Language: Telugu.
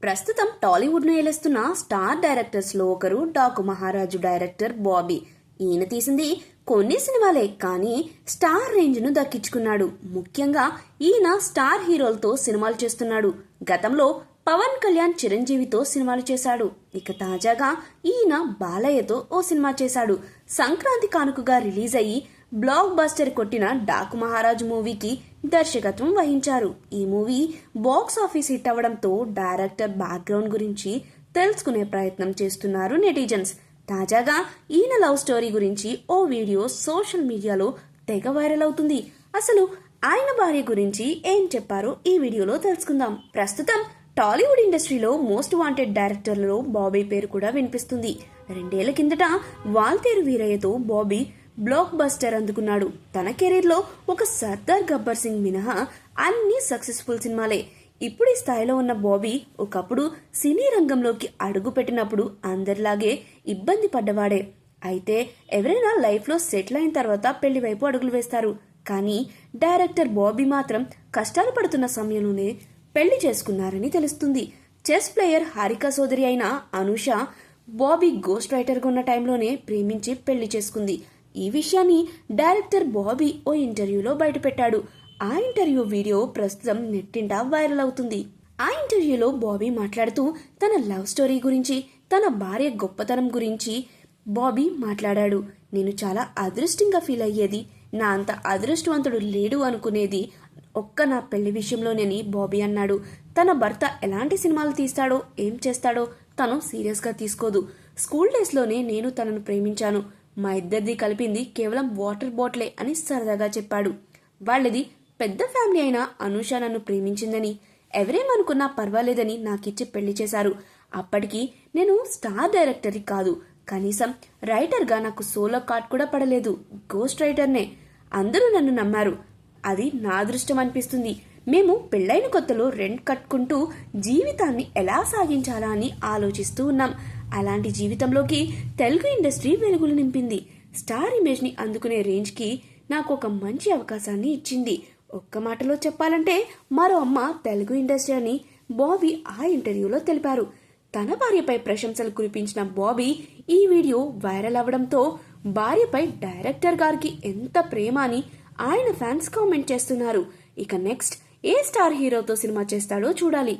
ప్రస్తుతం టాలీవుడ్ ను ఏలుస్తున్న స్టార్ డైరెక్టర్స్ లో ఒకరు డాకు మహారాజు డైరెక్టర్ బాబీ. ఈయన తీసింది కొన్ని సినిమాలే, కానీ స్టార్ రేంజ్ ను దక్కించుకున్నాడు. ముఖ్యంగా ఈయన స్టార్ హీరోలతో సినిమాలు చేస్తున్నాడు. గతంలో పవన్ కళ్యాణ్, చిరంజీవితో సినిమాలు చేశాడు. ఇక తాజాగా ఈయన బాలయ్యతో ఓ సినిమా చేశాడు. సంక్రాంతి కానుకగా రిలీజ్ అయ్యి బ్లాక్ బస్టర్ కొట్టిన డాకు మహారాజు మూవీకి దర్శకత్వం వహించారు. ఈ మూవీ బాక్స్ ఆఫీస్ హిట్ అవ్వడంతో డైరెక్టర్ బ్యాక్గ్రౌండ్ గురించి తెలుసుకునే ప్రయత్నం చేస్తున్నారు నెటిజన్స్. తాజాగా ఈయన లవ్ స్టోరీ గురించి ఓ వీడియో సోషల్ మీడియాలో తెగ వైరల్ అవుతుంది. అసలు ఆయన భార్య గురించి ఏం చెప్పారో ఈ వీడియోలో తెలుసుకుందాం. ప్రస్తుతం టాలీవుడ్ ఇండస్ట్రీలో మోస్ట్ వాంటెడ్ డైరెక్టర్లలో బాబీ పేరు కూడా వినిపిస్తుంది. 2 ఏళ్ల కిందట వాల్తేరు వీరయ్యతో బాబీ బ్లాక్ బస్టర్ అందుకున్నాడు. తన కెరీర్ లో ఒక సర్దార్ గబ్బర్ సింగ్ మినహా అన్ని సక్సెస్ఫుల్ సినిమాలే. ఇప్పుడు ఈ స్థాయిలో ఉన్న బాబీ ఒకప్పుడు సినీ రంగంలోకి అడుగు పెట్టినప్పుడు అందరిలాగే ఇబ్బంది పడ్డవాడే. అయితే ఎవరైనా లైఫ్ లో సెటిల్ అయిన తర్వాత పెళ్లి వైపు అడుగులు వేస్తారు. కానీ డైరెక్టర్ బాబీ మాత్రం కష్టాలు పడుతున్న సమయంలోనే పెళ్లి చేసుకున్నారని తెలుస్తుంది. చెస్ ప్లేయర్ హారిక సోదరి అయిన అనూష బాబీ గోస్ట్ రైటర్ గా ఉన్న టైంలోనే ప్రేమించి పెళ్లి చేసుకుంది. ఈ విషయాన్ని డైరెక్టర్ బాబీ ఓ ఇంటర్వ్యూలో బయటపెట్టాడు. ఆ ఇంటర్వ్యూ వీడియో ప్రస్తుతం నెట్టింట వైరల్ అవుతుంది. ఆ ఇంటర్వ్యూలో బాబీ మాట్లాడుతూ తన లవ్ స్టోరీ గురించి, తన భార్య గొప్పతనం గురించి బాబీ మాట్లాడాడు. నేను చాలా అదృష్టంగా ఫీల్ అయ్యేది, నా అంత అదృష్టవంతుడు లేడు అనుకునేది ఒక్క నా పెళ్లి విషయంలోనేని బాబీ అన్నాడు. తన భర్త ఎలాంటి సినిమాలు తీస్తాడో, ఏం చేస్తాడో తను సీరియస్ గా తీసుకోదు. స్కూల్ డేస్ లోనే నేను తనను ప్రేమించాను. మా ఇద్దరిది కలిపింది కేవలం వాటర్ బాటిలే అని సరదాగా చెప్పాడు. వాళ్ళది పెద్ద ఫ్యామిలీ అయినా అనూష నన్ను ప్రేమించిందని, ఎవరేమనుకున్నా పర్వాలేదని నాకిచ్చి పెళ్లి చేశారు. అప్పటికి నేను స్టార్ డైరెక్టర్ కాదు, కనీసం రైటర్ గా నాకు సోలో కార్డ్ కూడా పడలేదు. గోస్ట్ రైటర్నే. అందరూ నన్ను నమ్మారు. అది నా అదృష్టం అనిపిస్తుంది. మేము పెళ్లైన కొత్తలో రెంట్ కట్టుకుంటూ జీవితాన్ని ఎలా సాగించాలా అని ఆలోచిస్తూ ఉన్నాం. అలాంటి జీవితంలోకి తెలుగు ఇండస్ట్రీ వెలుగులు నింపింది. స్టార్ ఇమేజ్ ని అందుకునే రేంజ్ కి నాకు ఒక మంచి అవకాశాన్ని ఇచ్చింది. ఒక్క మాటలో చెప్పాలంటే మరో అమ్మ తెలుగు ఇండస్ట్రీ అని బాబీ ఆ ఇంటర్వ్యూలో తెలిపారు. తన భార్యపై ప్రశంసలు కురిపించిన బాబీ ఈ వీడియో వైరల్ అవడంతో భార్యపై డైరెక్టర్ గారికి ఎంత ప్రేమ అని ఆయన ఫ్యాన్స్ కామెంట్ చేస్తున్నారు. ఇక నెక్స్ట్ ఏ స్టార్ హీరోతో సినిమా చేస్తాడో చూడాలి.